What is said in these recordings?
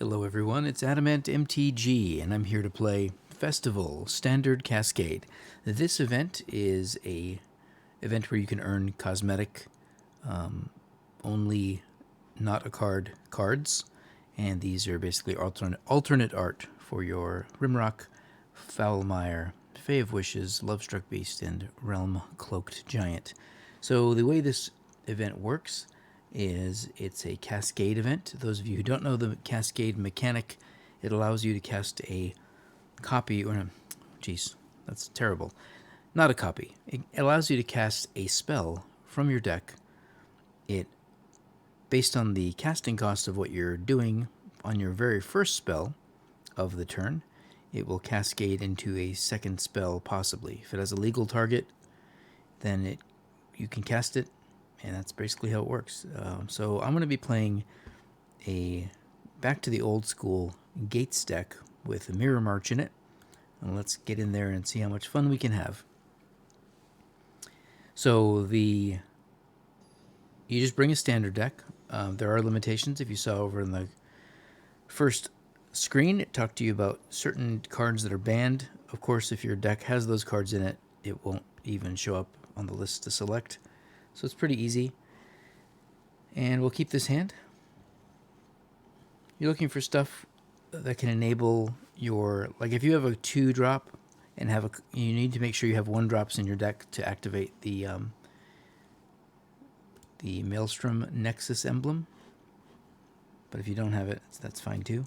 Hello everyone, it's Adamant MTG, and I'm here to play Festival Standard Cascade. This event is a event where you can earn cosmetic, only not a card cards, and these are basically alternate art for your Rimrock, Foulmire, Fae of Wishes, Lovestruck Beast, and Realm Cloaked Giant. So the way this event works is it's a Cascade event. Those of you who don't know the Cascade mechanic, it allows you to cast a copy, or geez, that's terrible. Not a copy. It allows you to cast a spell from your deck. It, based on the casting cost of what you're doing on your very first spell of the turn, it will cascade into a second spell possibly. If it has a legal target, then you can cast it, and that's basically how it works. So I'm going to be playing a back to the old school Gates deck with a Mirror March in it. And let's get in there and see how much fun we can have. So you just bring a standard deck. There are limitations. If you saw over in the first screen, it talked to you about certain cards that are banned. Of course, if your deck has those cards in it, it won't even show up on the list to select. So it's pretty easy. And we'll keep this hand. You're looking for stuff that can enable your, like if you have a 2-drop and you need to make sure you have 1-drops in your deck to activate the Maelstrom Nexus emblem. But if you don't have it, that's fine too.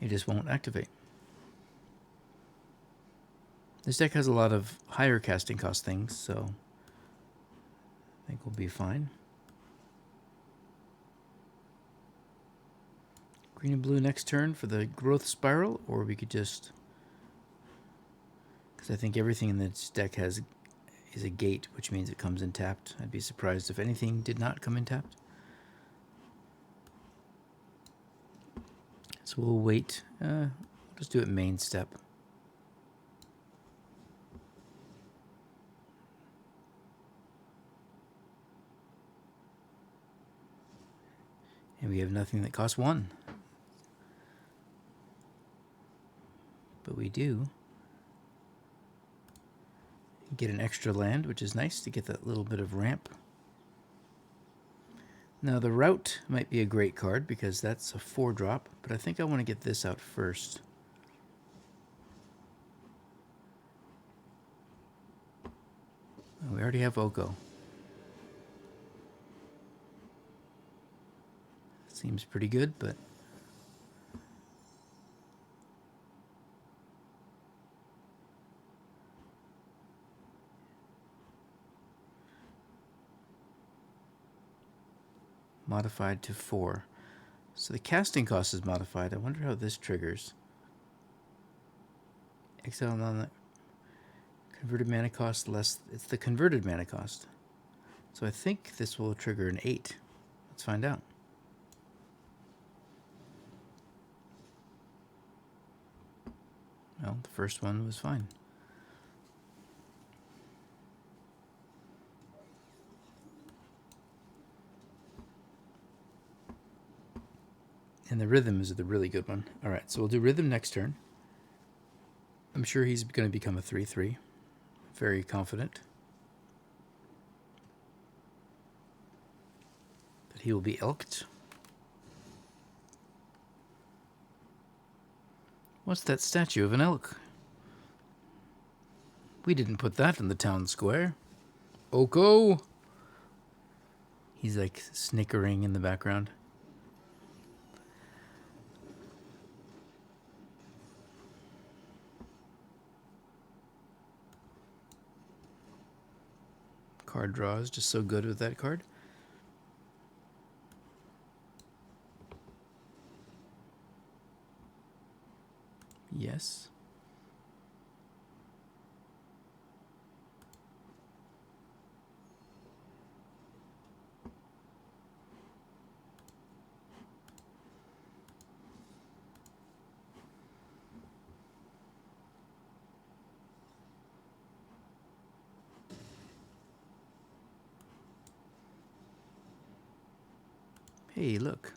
It just won't activate. This deck has a lot of higher casting cost things, so I think we'll be fine. Green and blue next turn for the growth spiral, or we could just, because I think everything in this deck is a gate, which means it comes in tapped. I'd be surprised if anything did not come in tapped. So we'll wait. We'll just do it main step. And we have nothing that costs 1. But we do get an extra land, which is nice to get that little bit of ramp. Now the route might be a great card because that's a 4-drop, but I think I want to get this out first. Oh, we already have Oko. Seems pretty good, but modified to 4. So the casting cost is modified. I wonder how this triggers. Exile on the converted mana cost less. It's the converted mana cost. So I think this will trigger an 8. Let's find out. Well, the first one was fine. And the rhythm is the really good one. All right, so we'll do rhythm next turn. I'm sure he's going to become a 3/3. Very confident that he will be elked. What's that statue of an elk? We didn't put that in the town square. Oko! He's like snickering in the background. Card draw is just so good with that card. Yes. Hey, look.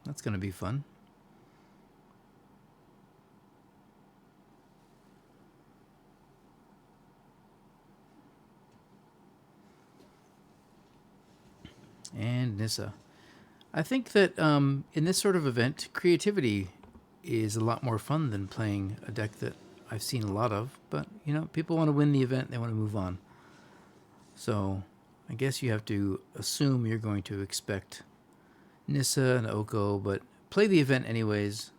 That's going to be fun. And Nissa. I think that in this sort of event, creativity is a lot more fun than playing a deck that I've seen a lot of. But, you know, people want to win the event, they want to move on. So I guess you have to assume you're going to expect Nissa and Oko, but play the event anyways.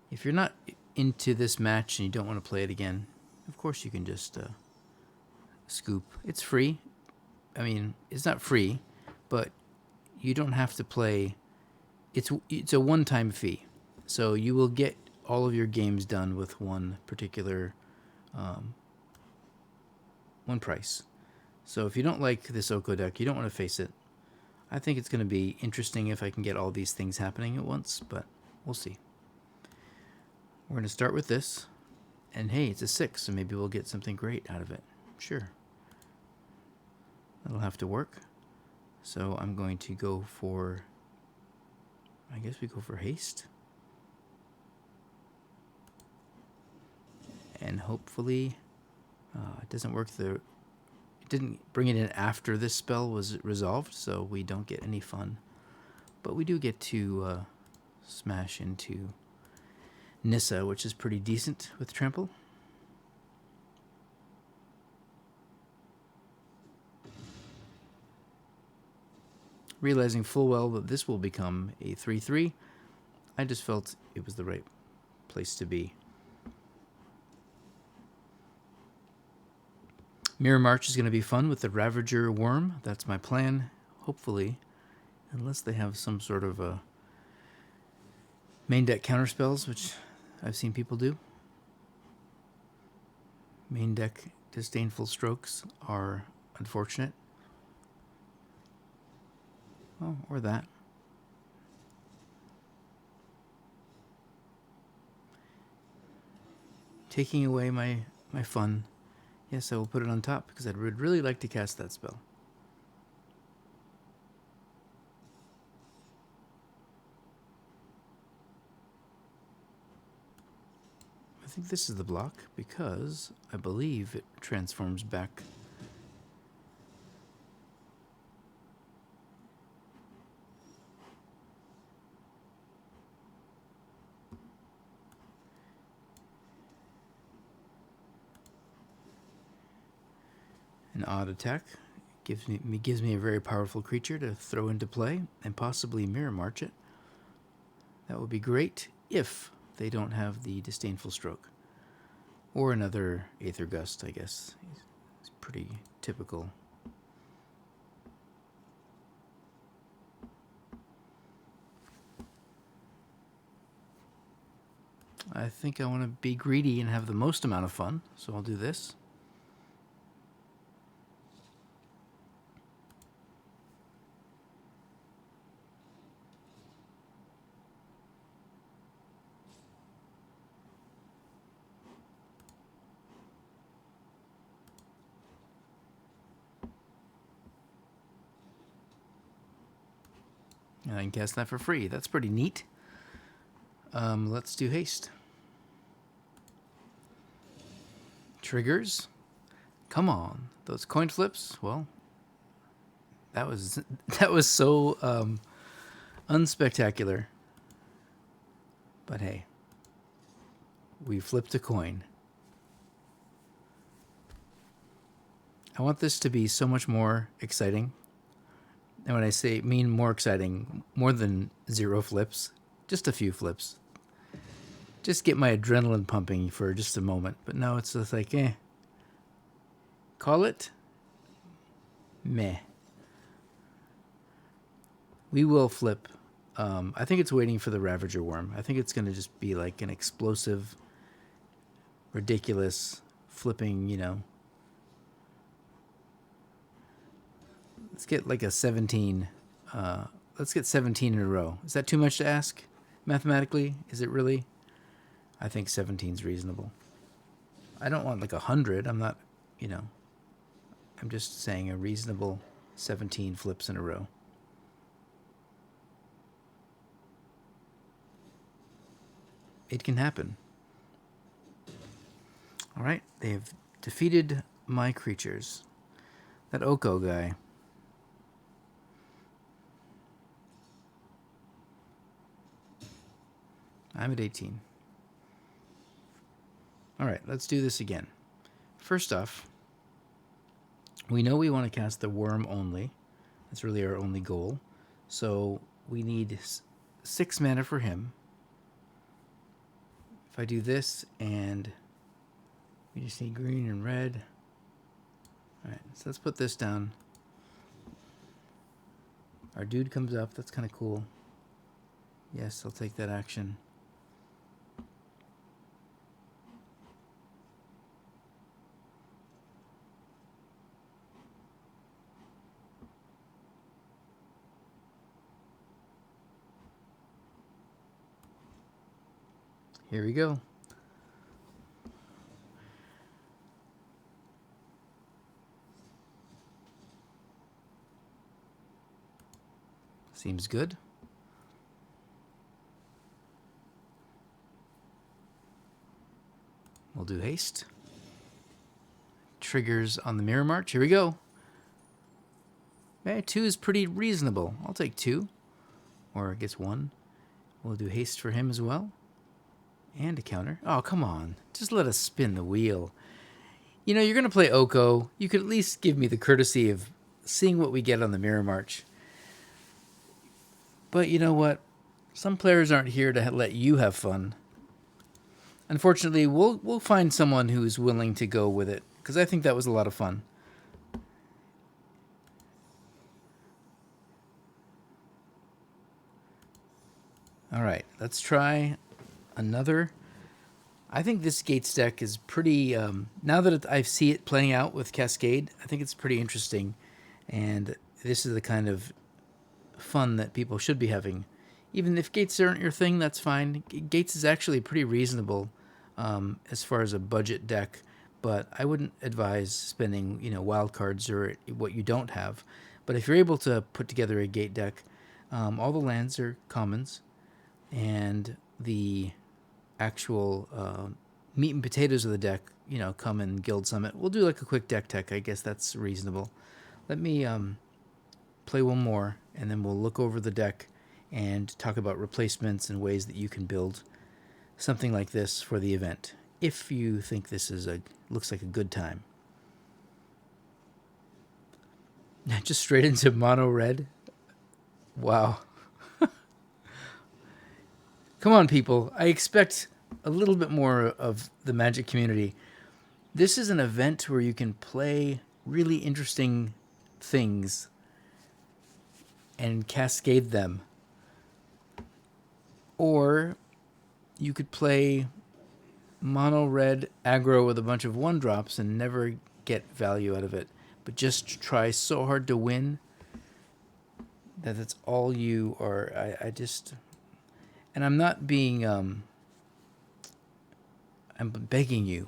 If you're not into this match and you don't want to play it again, of course you can just scoop. It's free. I mean, it's not free, but you don't have to play. It's a one-time fee, so you will get all of your games done with one particular one price. So if you don't like this Oko deck, you don't want to face it. I think it's going to be interesting if I can get all these things happening at once, but we'll see. We're going to start with this, and hey, it's a 6, so maybe we'll get something great out of it. Sure. That'll have to work. So I'm going to go for, I guess we go for haste. And hopefully it doesn't work. It didn't bring it in after this spell was resolved, so we don't get any fun. But we do get to smash into Nissa, which is pretty decent with trample. Realizing full well that this will become a 3/3, I just felt it was the right place to be. Mirror March is going to be fun with the Ravager Worm. That's my plan, hopefully, unless they have some sort of a main deck counterspells, which I've seen people do. Main deck disdainful strokes are unfortunate. Oh, or that. Taking away my fun. Yes, I will put it on top because I would really like to cast that spell. I think this is the block because I believe it transforms back. An odd attack gives me a very powerful creature to throw into play and possibly Mirror March it. That would be great if they don't have the Disdainful Stroke. Or another Aether Gust, I guess. It's pretty typical. I think I want to be greedy and have the most amount of fun, so I'll do this. And I can cast that for free. That's pretty neat. Let's do haste. Triggers. Come on. Those coin flips, well, that was so unspectacular. But hey, we flipped a coin. I want this to be so much more exciting. And when I say mean more exciting, more than 0 flips, just a few flips. Just get my adrenaline pumping for just a moment. But no, it's just like, call it meh. We will flip. I think it's waiting for the Ravager Worm. I think it's going to just be like an explosive, ridiculous flipping, you know. Let's get like a 17. Let's get 17 in a row. Is that too much to ask? Mathematically, is it really? I think 17 is reasonable. I don't want like 100. I'm not, you know. I'm just saying a reasonable 17 flips in a row. it can happen. All right, they've defeated my creatures. That Oko guy. I'm at 18. All right, let's do this again. First off, we know we want to cast the worm only. That's really our only goal. So we need 6 mana for him. If I do this and we just need green and red. All right, so let's put this down. Our dude comes up. That's kind of cool. Yes, I'll take that action. Here we go. Seems good. We'll do haste. Triggers on the Mirror March. Here we go. Okay, 2 is pretty reasonable. I'll take 2. Or it gets 1. We'll do haste for him as well. And a counter. Oh, come on. Just let us spin the wheel. You know, you're going to play Oko. You could at least give me the courtesy of seeing what we get on the Mirror March. But you know what? Some players aren't here to let you have fun. Unfortunately, we'll find someone who's willing to go with it, because I think that was a lot of fun. All right, let's try another. I think this Gates deck is pretty, now that I see it playing out with Cascade, I think it's pretty interesting. And this is the kind of fun that people should be having. Even if Gates aren't your thing, that's fine. Gates is actually pretty reasonable as far as a budget deck, but I wouldn't advise spending, wild cards or what you don't have. But if you're able to put together a Gate deck, all the lands are commons, and the actual meat and potatoes of the deck, come in Guild Summit. We'll do like a quick deck tech. I guess that's reasonable. Let me play one more, and then we'll look over the deck and talk about replacements and ways that you can build something like this for the event, if you think this is looks like a good time. Just straight into mono red. Wow. Come on, people. I expect a little bit more of the Magic community. This is an event where you can play really interesting things and cascade them. Or you could play mono red aggro with a bunch of 1-drops and never get value out of it, but just try so hard to win that that's all you are. I just... And I'm not being, I'm begging you.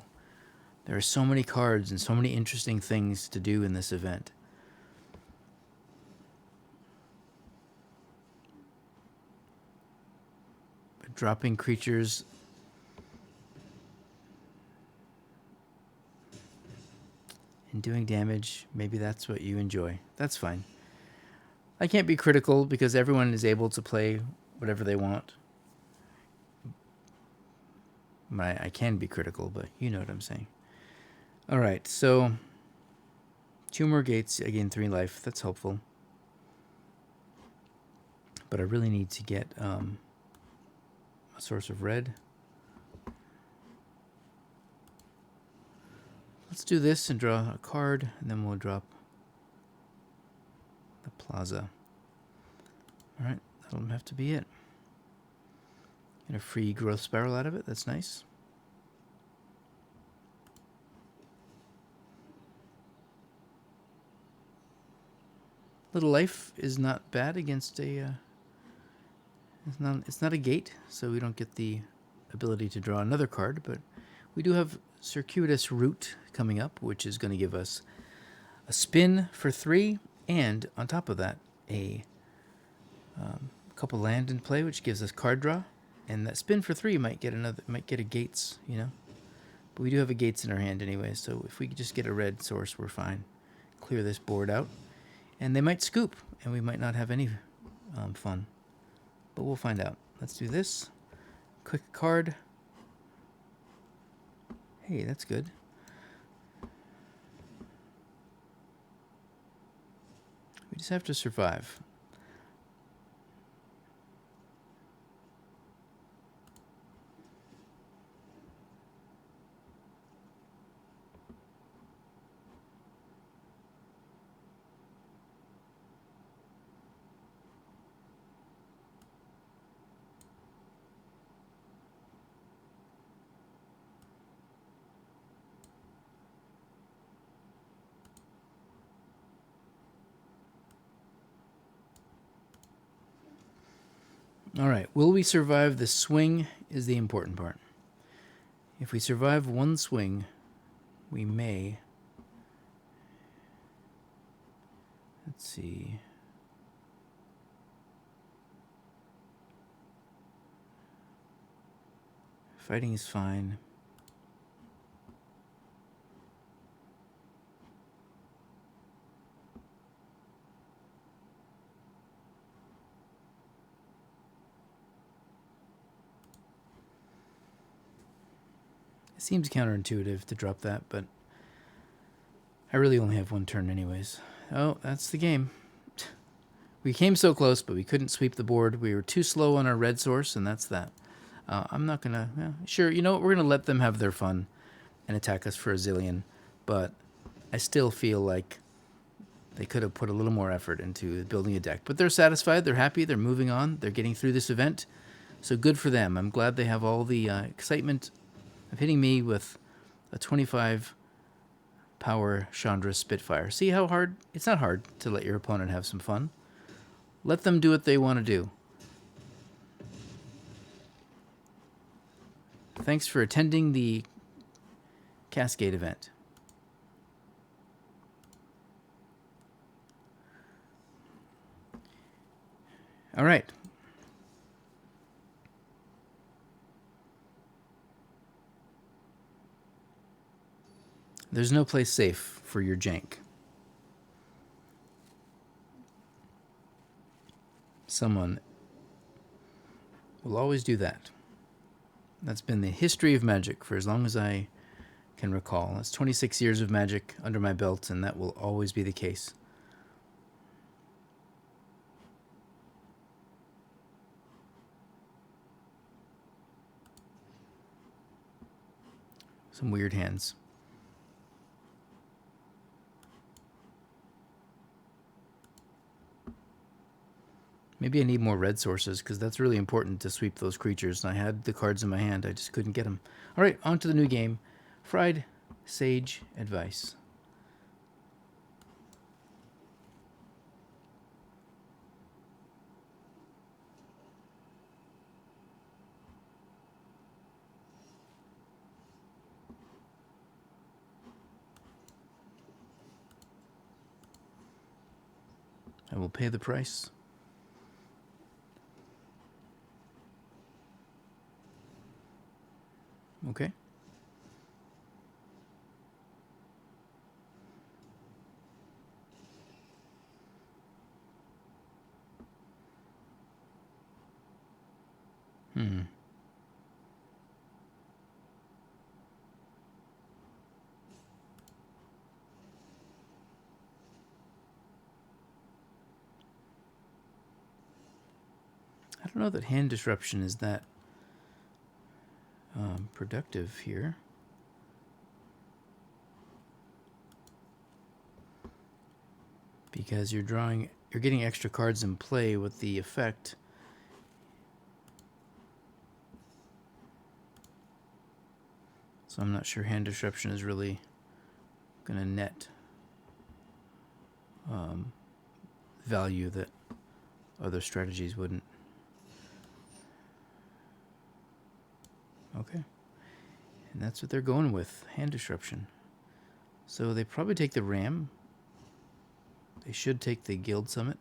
There are so many cards and so many interesting things to do in this event. But dropping creatures and doing damage, maybe that's what you enjoy. That's fine. I can't be critical because everyone is able to play whatever they want. I can be critical, but you know what I'm saying. All right, so 2 more gates, I gain 3 life. That's helpful. But I really need to get a source of red. Let's do this and draw a card, and then we'll drop the plaza. All right, that'll have to be it. Get a free growth spiral out of it. That's nice. Little life is not bad against a... It's not a gate, so we don't get the ability to draw another card, but we do have Circuitous Route coming up, which is going to give us a spin for 3, and on top of that, a couple land in play, which gives us card draw. And that spin for 3 might get a Gates, you know. But we do have a Gates in our hand anyway, so if we could just get a red source, we're fine. Clear this board out. And they might scoop, and we might not have any fun. But we'll find out. Let's do this. Quick card. Hey, that's good. We just have to survive. All right, will we survive the swing is the important part. If we survive one swing, we may... Let's see. Fighting is fine. It seems counterintuitive to drop that, but I really only have one turn anyways. Oh, that's the game. We came so close, but we couldn't sweep the board. We were too slow on our red source, and that's that. I'm not going to... Yeah, sure, you know what? We're going to let them have their fun and attack us for a zillion, but I still feel like they could have put a little more effort into building a deck. But they're satisfied. They're happy. They're moving on. They're getting through this event. So good for them. I'm glad they have all the excitement of hitting me with a 25 power Chandra Spitfire. See how hard? It's not hard to let your opponent have some fun. Let them do what they want to do. Thanks for attending the Cascade event. All right. There's no place safe for your jank. Someone will always do that. That's been the history of Magic for as long as I can recall. That's 26 years of Magic under my belt, and that will always be the case. Some weird hands. Maybe I need more red sources, because that's really important to sweep those creatures. And I had the cards in my hand, I just couldn't get them. All right, on to the new game. Fried Sage Advice. I will pay the price. Okay. I don't know that hand disruption is that productive here. Because you're getting extra cards in play with the effect. So I'm not sure hand disruption is really going to net value that other strategies wouldn't. Okay. And that's what they're going with, hand disruption. So they probably take the Ram. They should take the Guild Summit.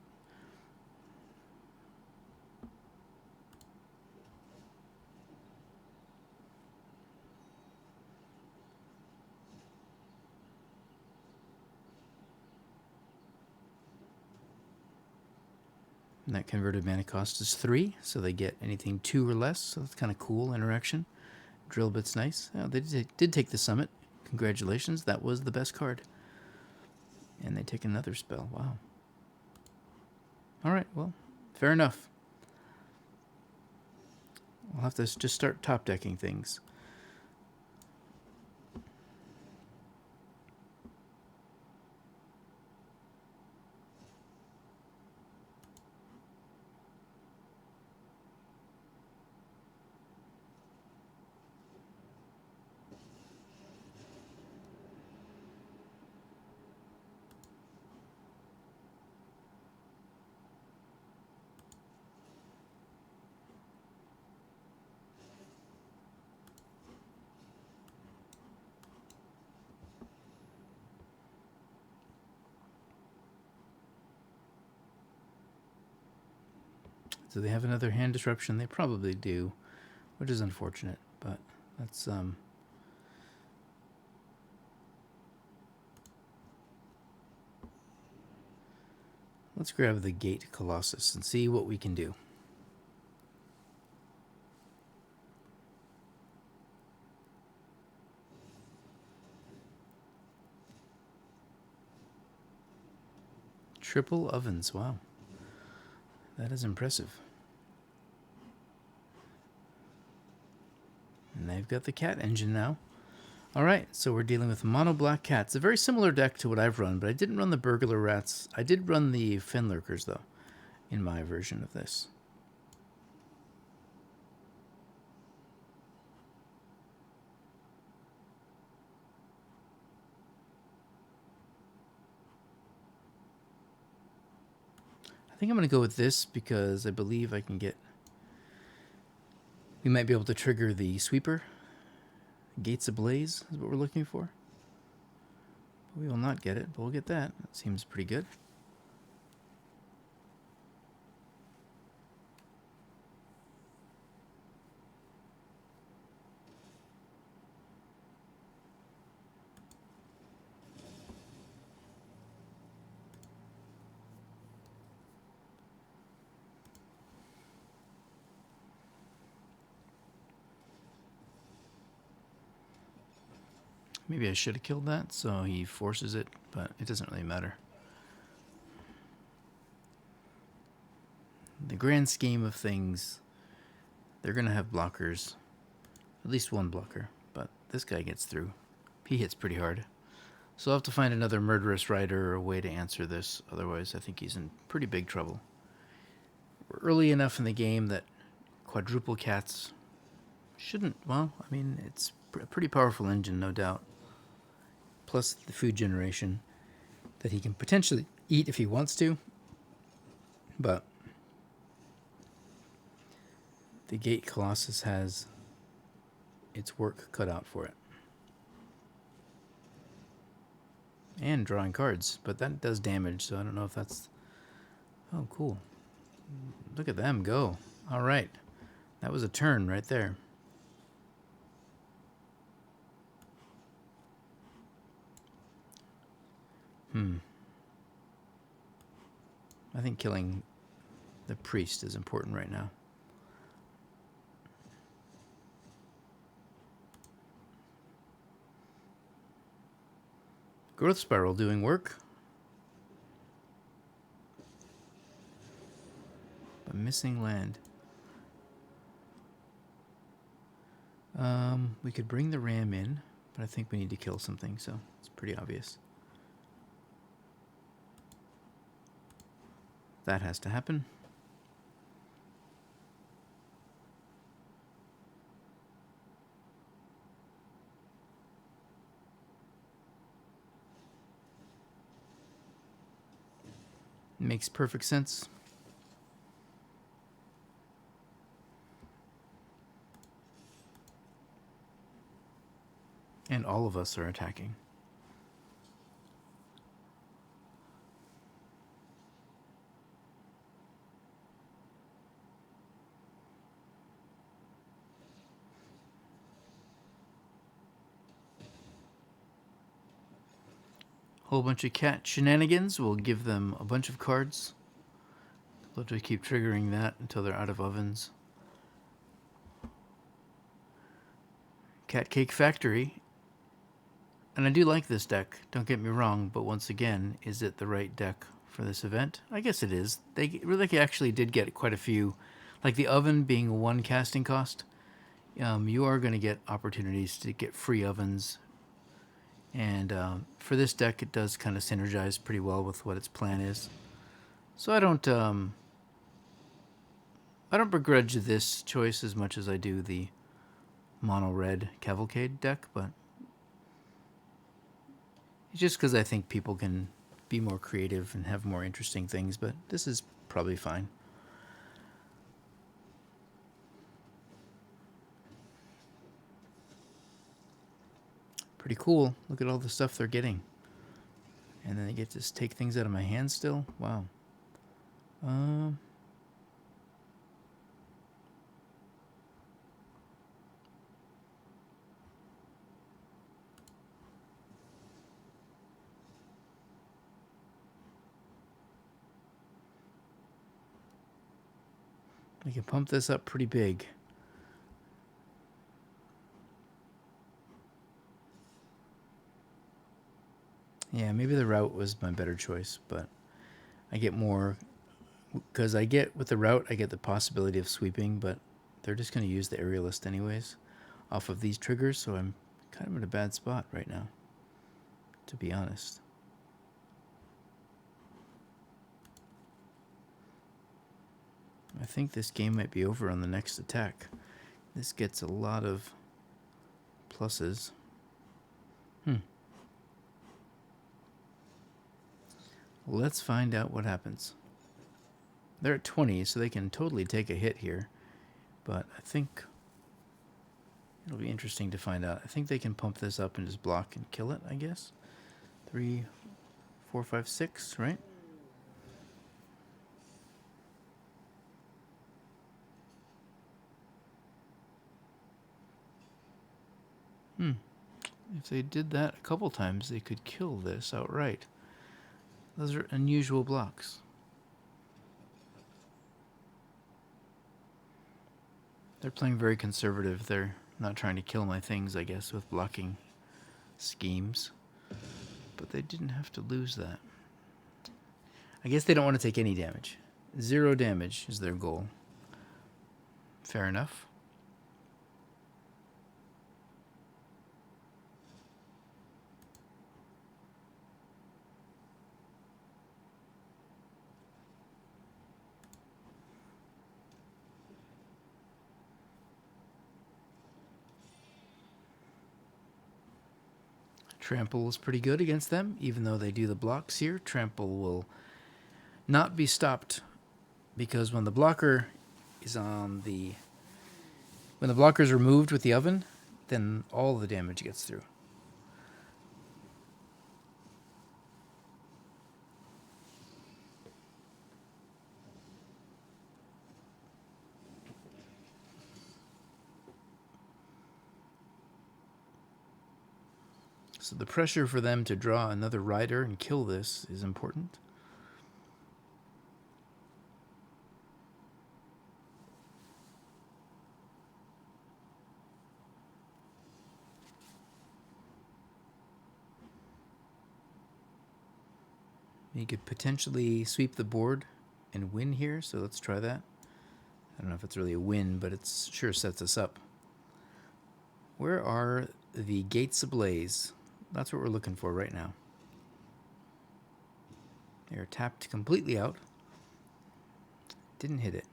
And that converted mana cost is 3, so they get anything 2 or less, so that's kind of cool interaction. Drill bit's nice. Oh, they did take the summit. Congratulations, that was the best card. And they take another spell. Wow. Alright, well, fair enough. We'll have to just start top decking things. Do they have another hand disruption? They probably do, which is unfortunate, but that's let's grab the Gate Colossus and see what we can do. Triple ovens, wow. That is impressive. And they've got the cat engine now. Alright, so we're dealing with mono black cats. A very similar deck to what I've run, but I didn't run the burglar rats. I did run the Finlurkers, though, in my version of this. I think I'm going to go with this because I believe I can get... We might be able to trigger the sweeper. Gates Ablaze is what we're looking for. We will not get it, but we'll get that. That seems pretty good. Maybe I should have killed that, so he forces it, but it doesn't really matter. The grand scheme of things, they're going to have blockers. At least one blocker, but this guy gets through. He hits pretty hard. So I'll have to find another murderous rider or a way to answer this, otherwise I think he's in pretty big trouble. We're early enough in the game that quadruple cats shouldn't, well, I mean, it's a pretty powerful engine, no doubt. Plus the food generation that he can potentially eat if he wants to. But the Gate Colossus has its work cut out for it. And drawing cards, but that does damage, so I don't know if that's... Oh, cool. Look at them go. All right. That was a turn right there. I think killing the priest is important right now. Growth Spiral doing work. But missing land. We could bring the ram in, but I think we need to kill something, so it's pretty obvious. That has to happen. Makes perfect sense. And all of us are attacking. Whole bunch of cat shenanigans. We'll give them a bunch of cards. They'll just keep triggering that until they're out of ovens. Cat Cake Factory. And I do like this deck, don't get me wrong, but once again, is it the right deck for this event? I guess it is. They really actually did get quite a few, like the oven being one casting cost. You are going to get opportunities to get free ovens. And for this deck, it does kind of synergize pretty well with what its plan is. So I don't begrudge this choice as much as I do the mono red Cavalcade deck, but it's just because I think people can be more creative and have more interesting things, but this is probably fine. Pretty cool. Look at all the stuff they're getting. And then they get to take things out of my hand still? Wow. We can pump this up pretty big. Yeah, maybe the route was my better choice, but I get more, because I get, with the route, I get the possibility of sweeping, but they're just going to use the aerialist anyways off of these triggers, so I'm kind of in a bad spot right now, to be honest. I think this game might be over on the next attack. This gets a lot of pluses. Let's find out what happens. They're at 20, so they can totally take a hit here. But I think it'll be interesting to find out. I think they can pump this up and just block and kill it, I guess. 3, 4, 5, 6, right? If they did that a couple times, they could kill this outright. Those are unusual blocks. They're playing very conservative. They're not trying to kill my things, I guess, with blocking schemes. But they didn't have to lose that. I guess they don't want to take any damage. 0 damage is their goal. Fair enough. Trample is pretty good against them, even though they do the blocks here. Trample will not be stopped, because when the blocker is on the... when the blocker is removed with the oven, then all the damage gets through. So the pressure for them to draw another rider and kill this is important. You could potentially sweep the board and win here, so let's try that. I don't know if it's really a win, but it sure sets us up. Where are the gates ablaze? That's what we're looking for right now. They're tapped completely out. Didn't hit it.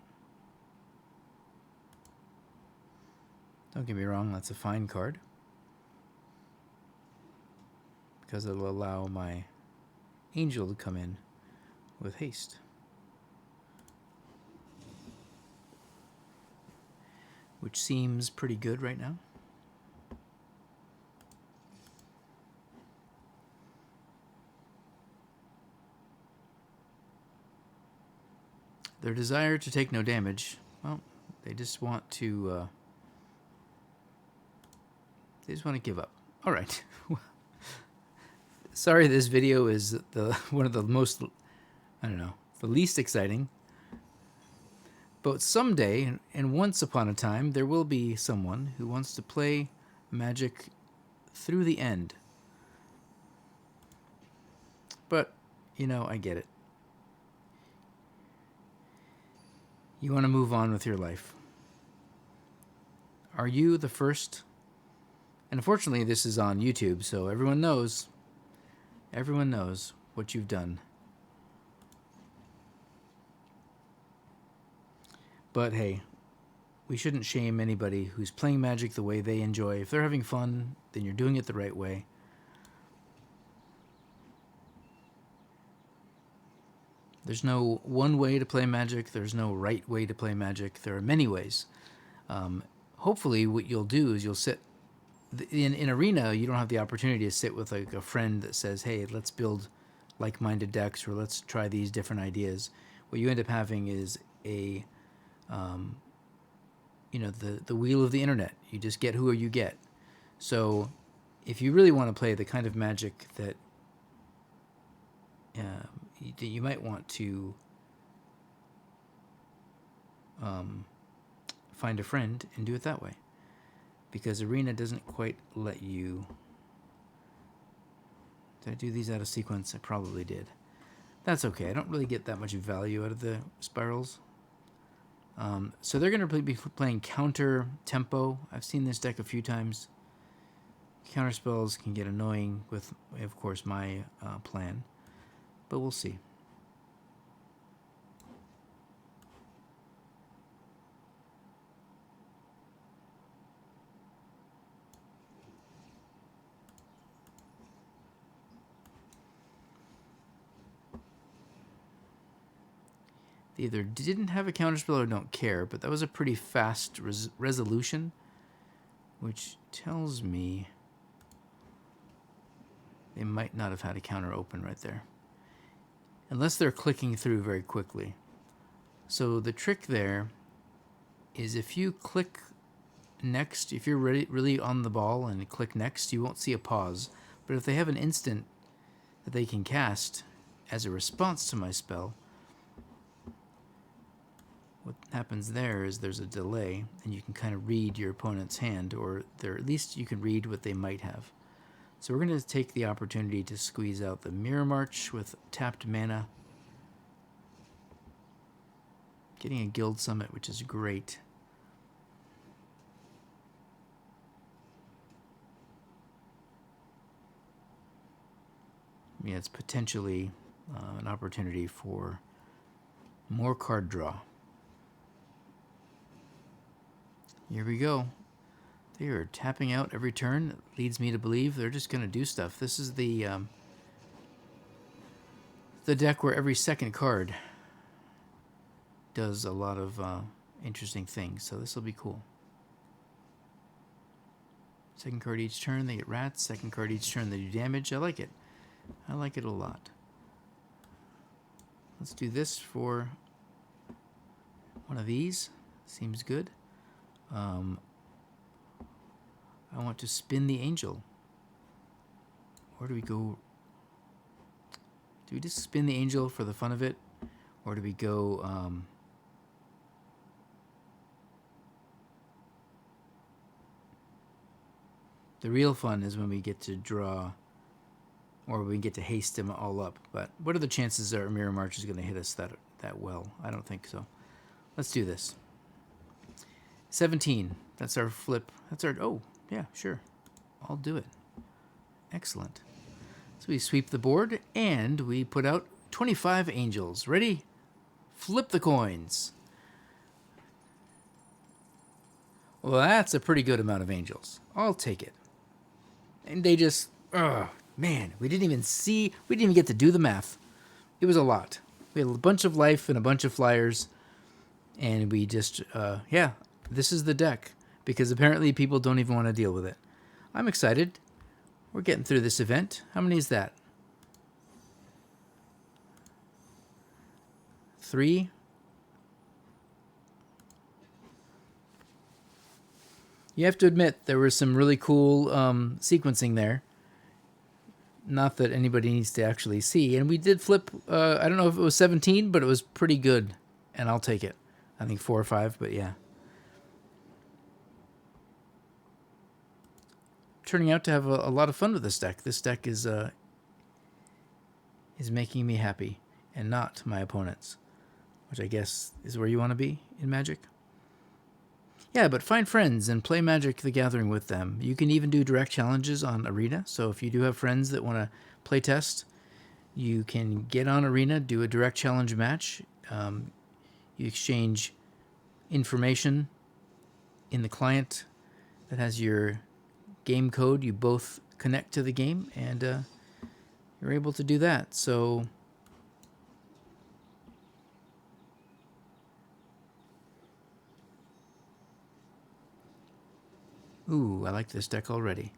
Don't get me wrong, that's a fine card, because it'll allow my angel to come in with haste. Which seems pretty good right now. Their desire to take no damage, well, they just want to give up. All right. Sorry, this video is one of the most, I don't know, the least exciting. But someday, and once upon a time, there will be someone who wants to play Magic through the end. But, you know, I get it. You want to move on with your life. Are you the first? And unfortunately, this is on YouTube, so everyone knows what you've done. But hey, we shouldn't shame anybody who's playing Magic the way they enjoy. If they're having fun, then you're doing it the right way. There's no one way to play Magic. There's no right way to play Magic. There are many ways. Hopefully, what you'll do is you'll sit in Arena. You don't have the opportunity to sit with like a friend that says, "Hey, let's build like-minded decks," or "Let's try these different ideas." What you end up having is a the wheel of the internet. You just get who you get. So if you really want to play the kind of Magic that you might want to find a friend and do it that way, because Arena doesn't quite let you. Did I do these out of sequence? I probably did. That's okay. I don't really get that much value out of the spirals. So they're going to be playing counter tempo. I've seen this deck a few times. Counter spells can get annoying with, of course, my plan, but we'll see. They either didn't have a counterspell or don't care, but that was a pretty fast resolution, which tells me they might not have had a counter open right there, unless they're clicking through very quickly. So the trick there is if you click next, if you're really on the ball and click next, you won't see a pause. But if they have an instant that they can cast as a response to my spell, what happens there is there's a delay, and you can kind of read your opponent's hand, or at least you can read what they might have. So we're going to take the opportunity to squeeze out the Mirror March with tapped mana. Getting a Guild Summit, which is great. Yeah, it's potentially an opportunity for more card draw. Here we go. They are tapping out every turn. That leads me to believe they're just going to do stuff. This is the deck where every second card does a lot of interesting things. So this will be cool. Second card each turn, they get rats. Second card each turn, they do damage. I like it. I like it a lot. Let's do this for one of these. Seems good. I want to spin the angel. Or do we go... Do we just spin the angel for the fun of it? Or do we go... The real fun is when we get to draw, or we get to haste them all up. But what are the chances that our Mirror March is going to hit us that well? I don't think so. Let's do this. 17. That's our flip. That's our... Oh, yeah, sure. I'll do it. Excellent. So we sweep the board, and we put out 25 angels. Ready? Flip the coins. Well, that's a pretty good amount of angels. I'll take it. And they just... Oh, man, we didn't even get to do the math. It was a lot. We had a bunch of life and a bunch of flyers, and we just... yeah, this is the deck, because apparently people don't even want to deal with it. I'm excited. We're getting through this event. How many is that? 3. You have to admit there was some really cool sequencing there. Not that anybody needs to actually see. And we did flip, I don't know if it was 17, but it was pretty good. And I'll take it. I think 4 or 5, but yeah. Turning out to have a lot of fun with this deck. This deck is making me happy, and not my opponents, which I guess is where you want to be in Magic. Yeah, but find friends and play Magic the Gathering with them. You can even do direct challenges on Arena, so if you do have friends that want to play test, you can get on Arena, do a direct challenge match. You exchange information in the client that has your game code. You both connect to the game, and you're able to do that. So ooh, I like this deck already.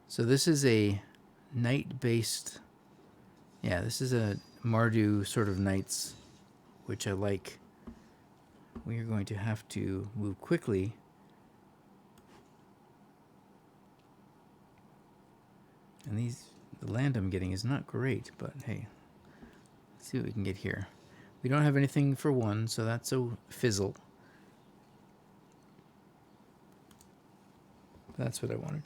So this is a knight-based... Yeah, this is a Mardu sort of knights, which I like. We are going to have to move quickly. And the land I'm getting is not great, but hey, let's see what we can get here. We don't have anything for 1, so that's a fizzle. That's what I wanted.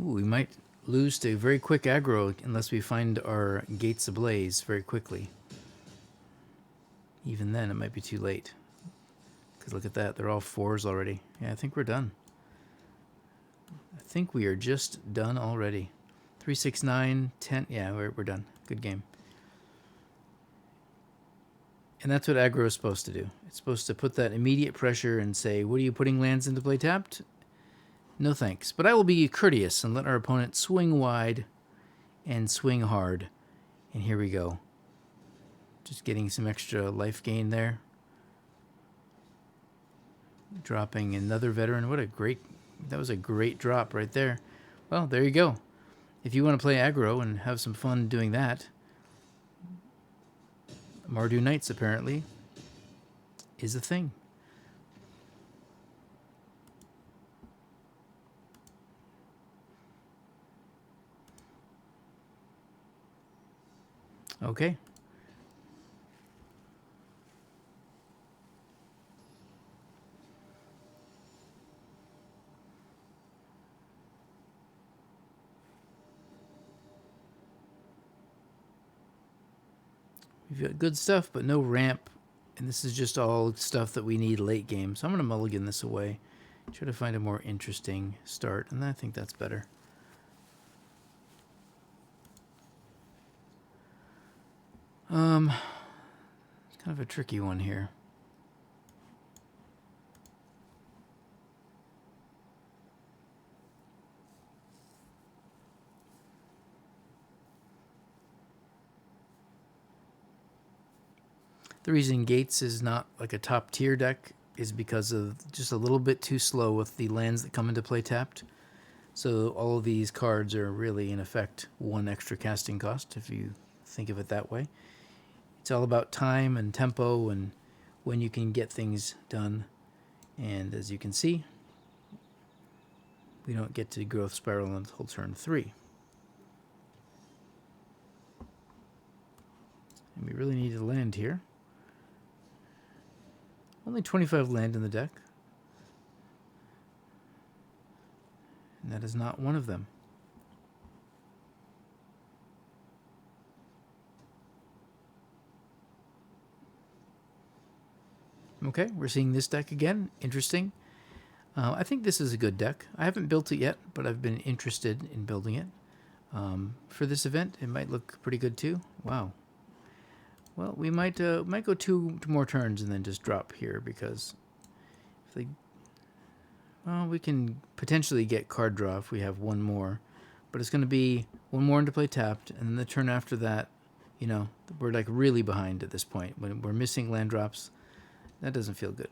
Ooh, we might lose to very quick aggro unless we find our gates ablaze very quickly. Even then, it might be too late. Because look at that, they're all 4s already. Yeah, I think we're done. I think we are just done already. 3, 6, 9, 10. Yeah, we're done. Good game. And that's what aggro is supposed to do. It's supposed to put that immediate pressure and say, what are you putting lands into play tapped? No thanks. But I will be courteous and let our opponent swing wide and swing hard. And here we go. Just getting some extra life gain there. Dropping another veteran. What a great... That was a great drop right there. Well, there you go. If you want to play aggro and have some fun doing that, Mardu Knights apparently is a thing. Okay. We've got good stuff, but no ramp. And this is just all stuff that we need late game. So I'm going to mulligan this away. Try to find a more interesting start. And I think that's better. It's kind of a tricky one here. The reason Gates is not like a top tier deck is because of just a little bit too slow with the lands that come into play tapped. So all of these cards are really, in effect, 1 extra casting cost, if you think of it that way. It's all about time and tempo and when you can get things done. And as you can see, we don't get to Growth Spiral until turn 3. And we really need to land here. Only 25 land in the deck. And that is not one of them. Okay, we're seeing this deck again. Interesting. I think this is a good deck. I haven't built it yet, but I've been interested in building it. For this event, it might look pretty good too. Wow. Well, we might go two more turns and then just drop here because if they, well, we can potentially get card draw if we have one more, but it's going to be one more into play tapped, and then the turn after that, you know, we're like really behind at this point. When we're missing land drops, that doesn't feel good.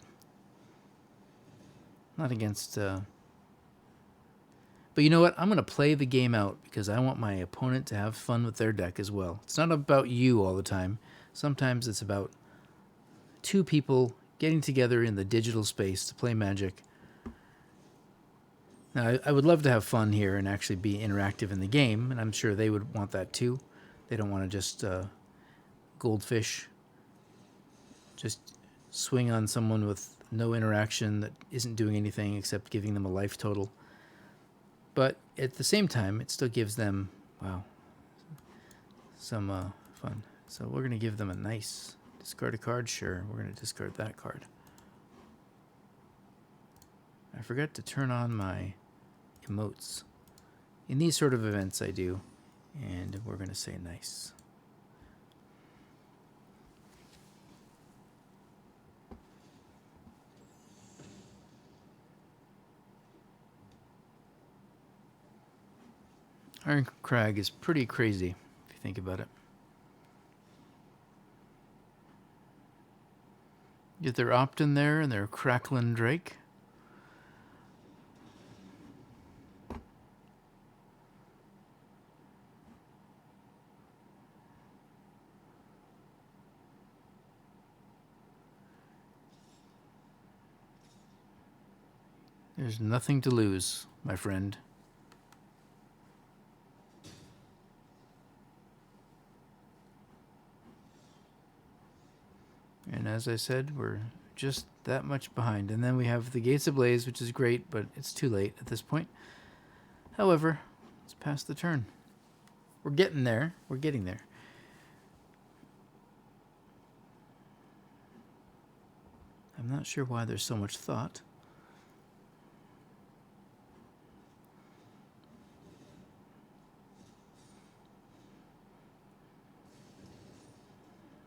Not against... But you know what? I'm going to play the game out because I want my opponent to have fun with their deck as well. It's not about you all the time. Sometimes it's about 2 people getting together in the digital space to play Magic. Now, I would love to have fun here and actually be interactive in the game, and I'm sure they would want that too. They don't want to just goldfish, just swing on someone with no interaction that isn't doing anything except giving them a life total. But at the same time, it still gives them, wow, some fun. So we're going to give them a nice discard a card. Sure, we're going to discard that card. I forgot to turn on my emotes. In these sort of events I do, and we're going to say nice. Iron Crag is pretty crazy, if you think about it. Get their Optin there and their Cracklin Drake. There's nothing to lose, my friend. And as I said, we're just that much behind. And then we have the Gates Ablaze, which is great, but it's too late at this point. However, let's pass the turn. We're getting there. We're getting there. I'm not sure why there's so much thought.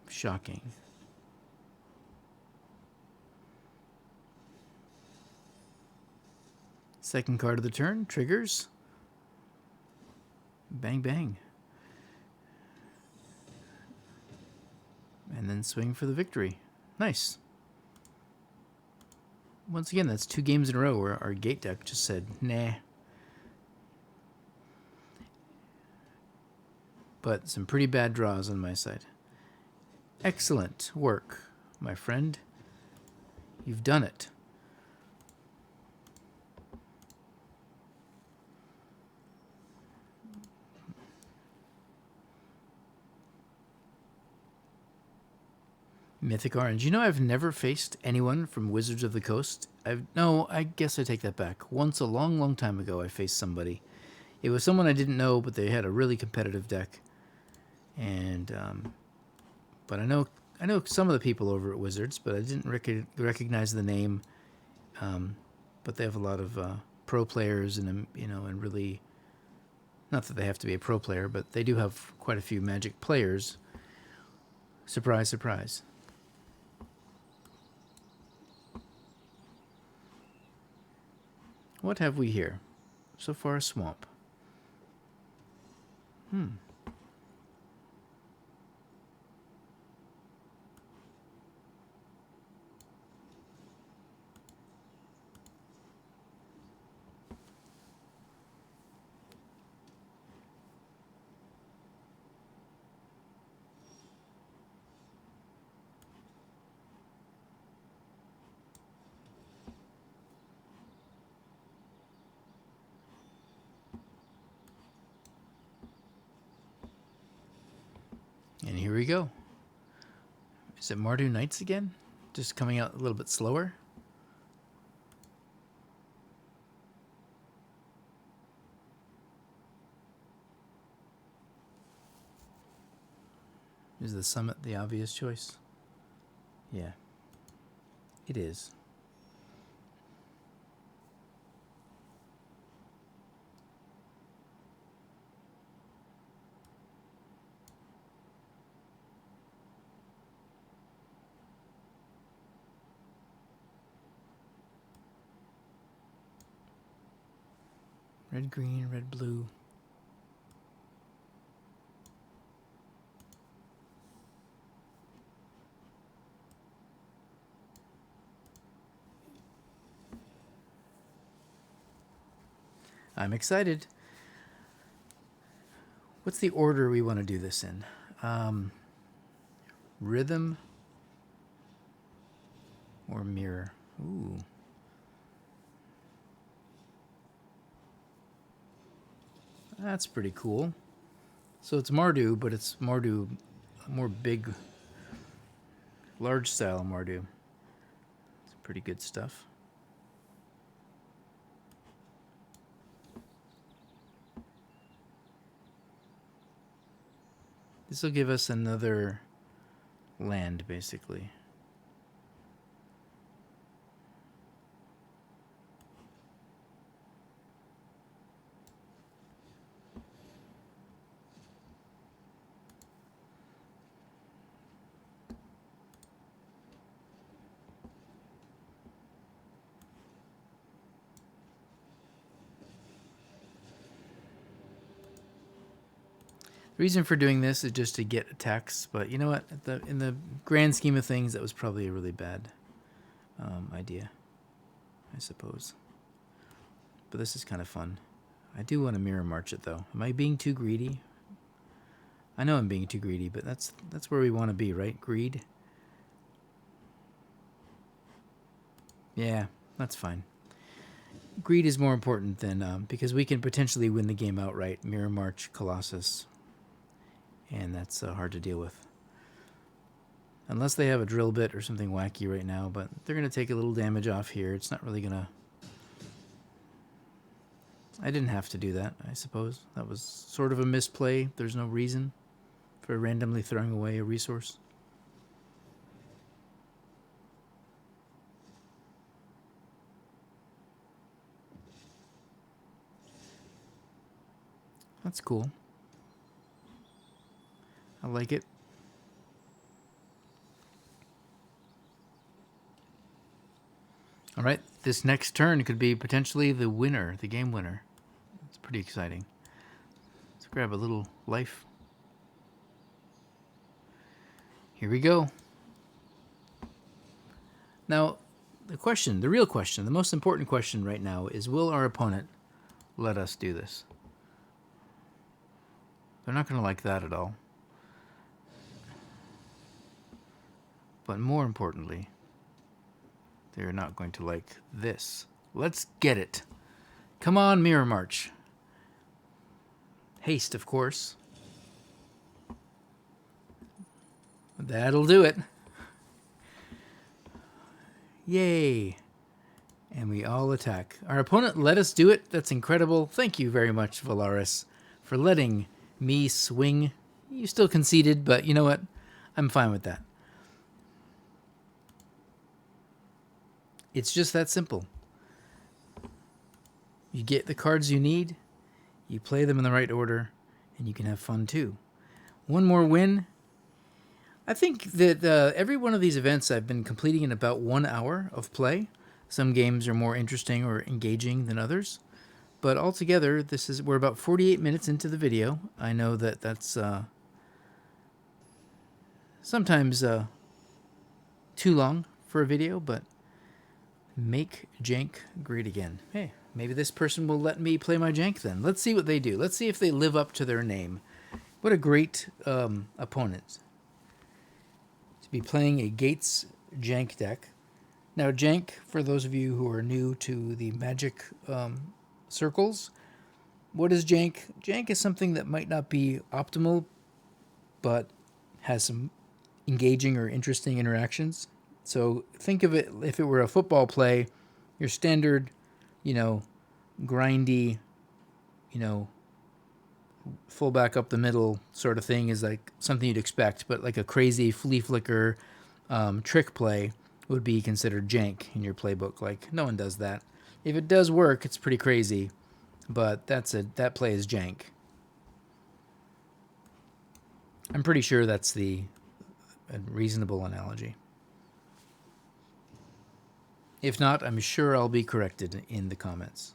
Shocking. Second card of the turn, triggers. Bang, bang. And then swing for the victory. Nice. Once again, that's 2 games in a row where our gate deck just said, nah. But some pretty bad draws on my side. Excellent work, my friend. You've done it. Mythic Orange. You know, I've never faced anyone from Wizards of the Coast. No, I guess I take that back. Once a long, long time ago, I faced somebody. It was someone I didn't know, but they had a really competitive deck. And, but I know some of the people over at Wizards, but I didn't recognize the name. But they have a lot of pro players, and and really, not that they have to be a pro player, but they do have quite a few Magic players. Surprise, surprise. What have we here? So far, a swamp. And here we go. Is it Mardu Knights again? Just coming out a little bit slower? Is the Summit the obvious choice? Yeah, it is. Red, green, red, blue. I'm excited. What's the order we want to do this in? Rhythm, Or mirror. Ooh. That's pretty cool. So it's Mardu, but it's Mardu, more big, large style Mardu. It's pretty good stuff. This will give us another land, basically. The reason for doing this is just to get attacks, but you know what? In the grand scheme of things, that was probably a really bad idea, I suppose. But this is kind of fun. I do want to mirror march it, though. Am I being too greedy? I know I'm being too greedy, but that's where we want to be, right? Greed? Yeah, that's fine. Greed is more important than... because we can potentially win the game outright. Mirror march Colossus. And that's hard to deal with. Unless they have a drill bit or something wacky right now, but they're going to take a little damage off here. It's not really going to... I didn't have to do that, I suppose. That was sort of a misplay. There's no reason for randomly throwing away a resource. That's cool. I like it. All right, this next turn could be potentially the winner, the game winner. It's pretty exciting. Let's grab a little life. Here we go. Now, the real question, the most important question right now is, will our opponent let us do this? They're not going to like that at all. But more importantly, they're not going to like this. Let's get it. Come on, Mirror March. Haste, of course. That'll do it. Yay. And we all attack. Our opponent let us do it. That's incredible. Thank you very much, Valaris, for letting me swing. You still conceded, but you know what? I'm fine with that. It's just that simple. You get the cards you need, you play them in the right order, and you can have fun too. One more win. I think that every one of these events I've been completing in about 1 hour of play. Some games are more interesting or engaging than others. But altogether, we're about 48 minutes into the video. I know that that's sometimes too long for a video, but make jank great again. Hey, maybe this person will let me play my jank then. Let's see what they do. Let's see if they live up to their name. What a great opponent to be playing a Gates jank deck. Now, jank, for those of you who are new to the Magic circles, what is jank? Jank is something that might not be optimal, but has some engaging or interesting interactions. So think of it, if it were a football play, your standard, grindy, fullback up the middle sort of thing is like something you'd expect, but like a crazy flea flicker trick play would be considered jank in your playbook. Like, no one does that. If it does work, it's pretty crazy, but that play is jank. I'm pretty sure that's a reasonable analogy. If not, I'm sure I'll be corrected in the comments,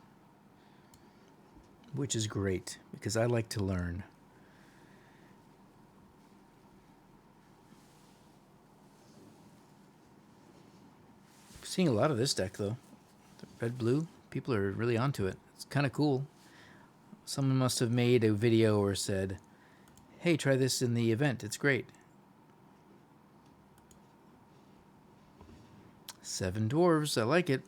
which is great because I like to learn. Seeing a lot of this deck though. Red-blue, people are really onto it. It's kind of cool. Someone must have made a video or said, hey, try this in the event. It's great. 7 dwarves. I like it.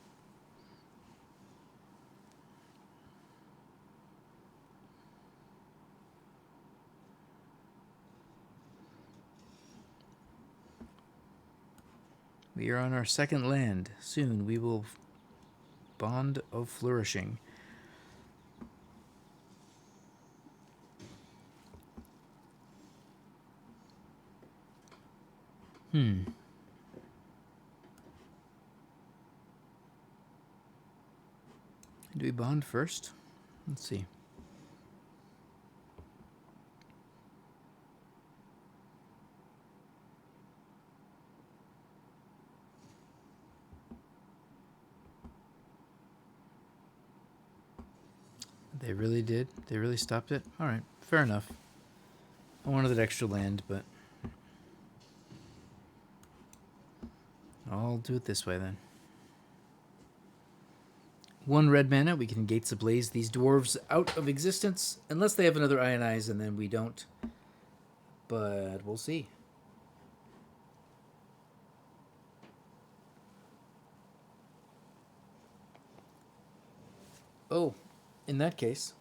We are on our second land. Soon we will bond of flourishing. Do we bond first? Let's see. They really did? They really stopped it? Alright, fair enough. I wanted that extra land, but I'll do it this way then. 1 red mana, we can Gates Ablaze these dwarves out of existence, unless they have another Ionize, and then we don't. But we'll see. Oh, in that case,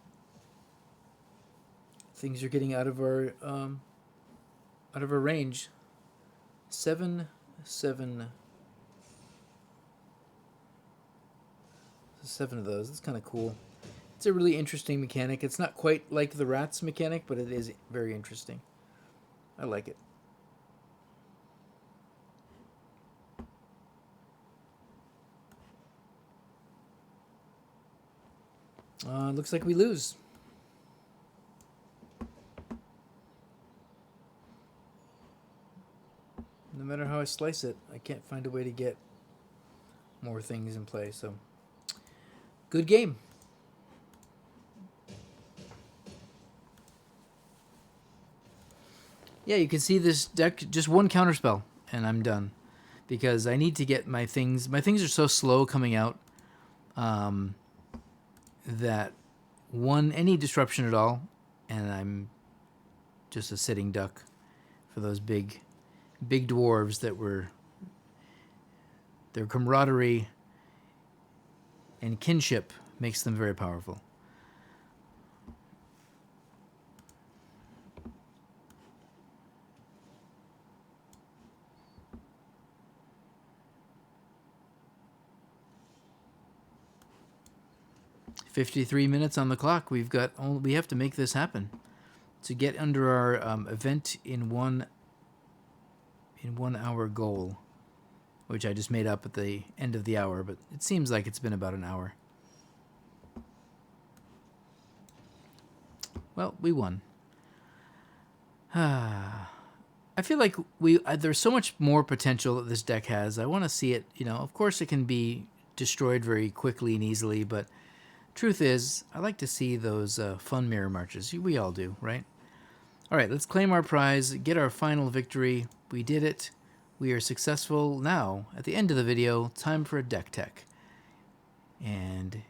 things are getting out of our range. 7. 7 of those. That's kind of cool. It's a really interesting mechanic. It's not quite like the rats mechanic, but it is very interesting. I like it. Looks like we lose. No matter how I slice it, I can't find a way to get more things in play, so good game. Yeah, you can see this deck, just 1 counterspell, and I'm done. Because I need to get my things. My things are so slow coming out that any disruption at all, and I'm just a sitting duck for those big dwarves that were their camaraderie and kinship makes them very powerful. "53 minutes on the clock. We have to make this happen to get under our event in 1 hour goal, which I just made up at the end of the hour, but it seems like it's been about an hour. Well, we won. I feel like there's so much more potential that this deck has. I want to see it. Of course, it can be destroyed very quickly and easily, but truth is, I like to see those fun mirror marches. We all do, right? All right, let's claim our prize, get our final victory. We did it. We are successful. Now, at the end of the video, time for a deck tech. And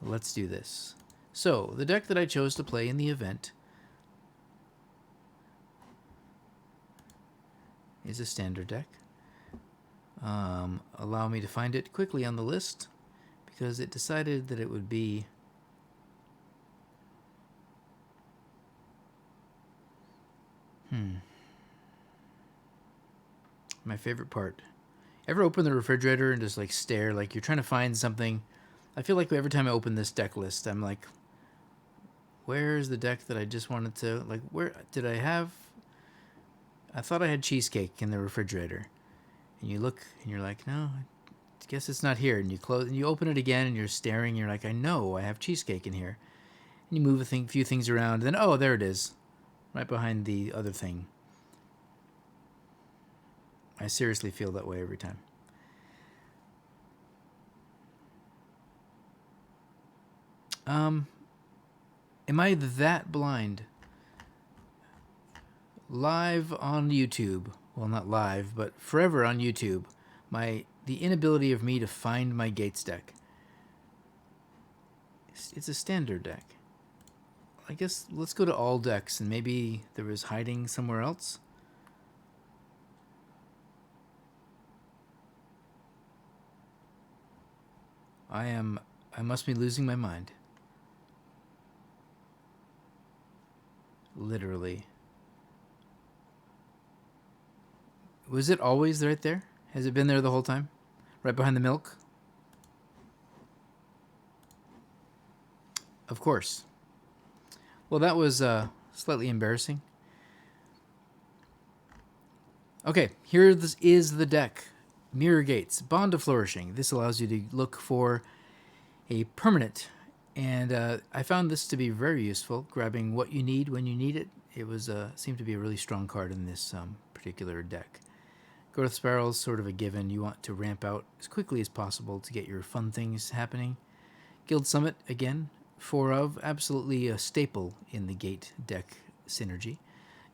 let's do this. So, the deck that I chose to play in the event is a standard deck. Allow me to find it quickly on the list, because it decided that it would be my favorite part. Ever open the refrigerator and just stare, like you're trying to find something? I feel like every time I open this deck list, I'm like, where's the deck that I just wanted to, where did I have? I thought I had cheesecake in the refrigerator. And you look and you're like, no, I guess it's not here. And you close and you open it again and you're staring. You're like, I know I have cheesecake in here. And you move a few things around. And then, oh, there it is. Right behind the other thing. I seriously feel that way every time. Am I that blind? Live on YouTube. Well, not live, but forever on YouTube. The inability of me to find my Gates deck. It's a standard deck. I guess let's go to all decks, and maybe there was hiding somewhere else. I must be losing my mind. Literally. Was it always right there? Has it been there the whole time? Right behind the milk? Of course. Well, that was slightly embarrassing. Okay, here this is the deck. Mirror Gates, Bond of Flourishing. This allows you to look for a permanent, and I found this to be very useful, grabbing what you need when you need it. It was seemed to be a really strong card in this particular deck. Growth Spiral is sort of a given. You want to ramp out as quickly as possible to get your fun things happening. Guild Summit, again, 4 of, absolutely a staple in the Gate deck synergy.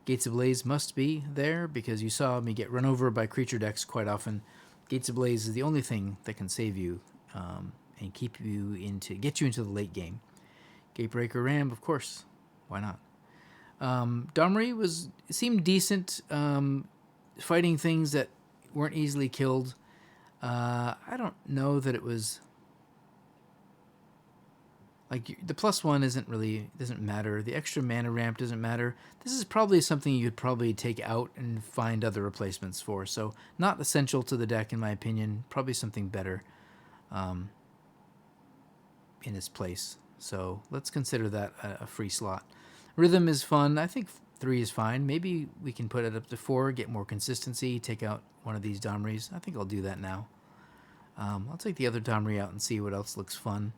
Gates Ablaze must be there because you saw me get run over by creature decks quite often. Gates Ablaze is the only thing that can save you and get you into the late game. Gatebreaker Ram, of course, why not? Domri seemed decent, fighting things that weren't easily killed. I don't know that it was like the +1 doesn't matter. The extra mana ramp doesn't matter. This is probably something you'd probably take out and find other replacements for. So not essential to the deck in my opinion. Probably something better in its place. So let's consider that a free slot. Rhythm is fun. I think 3 is fine. Maybe we can put it up to 4, get more consistency, take out one of these Domris. I think I'll do that now. I'll take the other Domri out and see what else looks fun.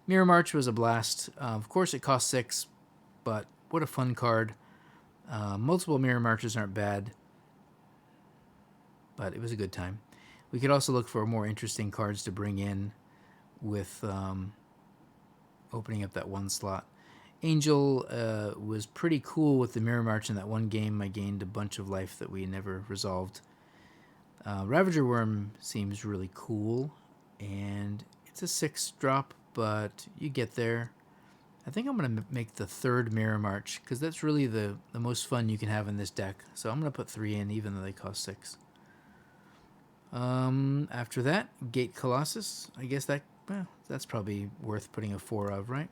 Mirror March was a blast. Of course, it cost 6, but what a fun card. Multiple Mirror Marches aren't bad, but it was a good time. We could also look for more interesting cards to bring in with opening up that one slot. Angel was pretty cool with the Mirror March in that one game. I gained a bunch of life that we never resolved. Ravager Worm seems really cool, and it's a 6-drop, but you get there. I think I'm going to make the 3rd Mirror March, because that's really the most fun you can have in this deck. So I'm going to put 3 in, even though they cost 6. After that, Gate Colossus. I guess that's probably worth putting a 4 of, right?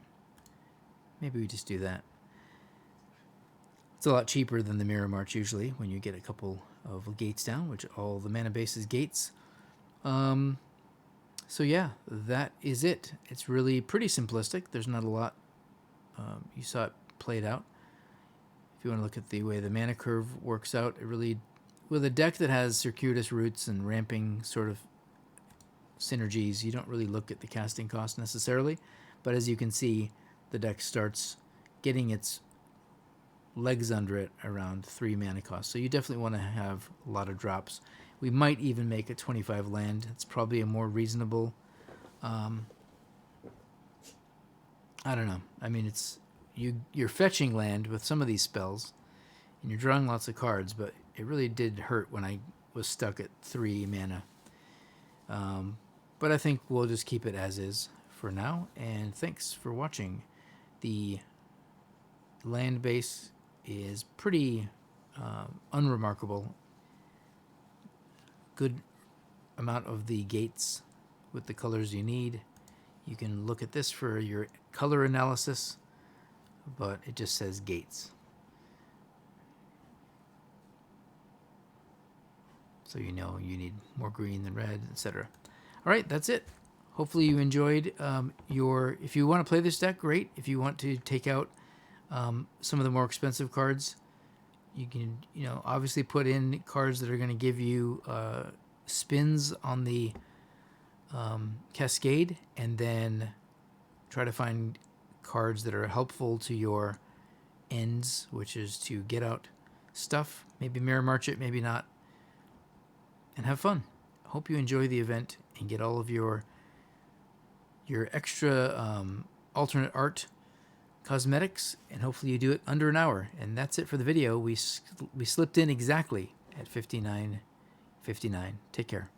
Maybe we just do that. It's a lot cheaper than the Mirror March usually when you get a couple of gates down, which all the mana base is gates. So yeah, that is it. It's really pretty simplistic. There's not a lot. You saw it played out. If you want to look at the way the mana curve works out, it really, with a deck that has circuitous roots and ramping sort of synergies, you don't really look at the casting cost necessarily. But as you can see, the deck starts getting its legs under it around 3 mana cost. So you definitely want to have a lot of drops. We might even make a 25 land. It's probably a more reasonable. I don't know. I mean, you're fetching land with some of these spells, and you're drawing lots of cards. But it really did hurt when I was stuck at 3 mana. But I think we'll just keep it as is for now. And thanks for watching. The land base is pretty unremarkable. Good amount of the gates with the colors you need. You can look at this for your color analysis, but it just says gates. So you know you need more green than red, etc. All right, that's it. Hopefully you enjoyed if you want to play this deck, great. If you want to take out some of the more expensive cards, you can, obviously put in cards that are going to give you spins on the Cascade, and then try to find cards that are helpful to your ends, which is to get out stuff, maybe Mirror March it, maybe not, and have fun. Hope you enjoy the event and get all of your extra alternate art cosmetics, and hopefully you do it under an hour. And that's it for the video. We slipped in exactly at 59:59. Take care.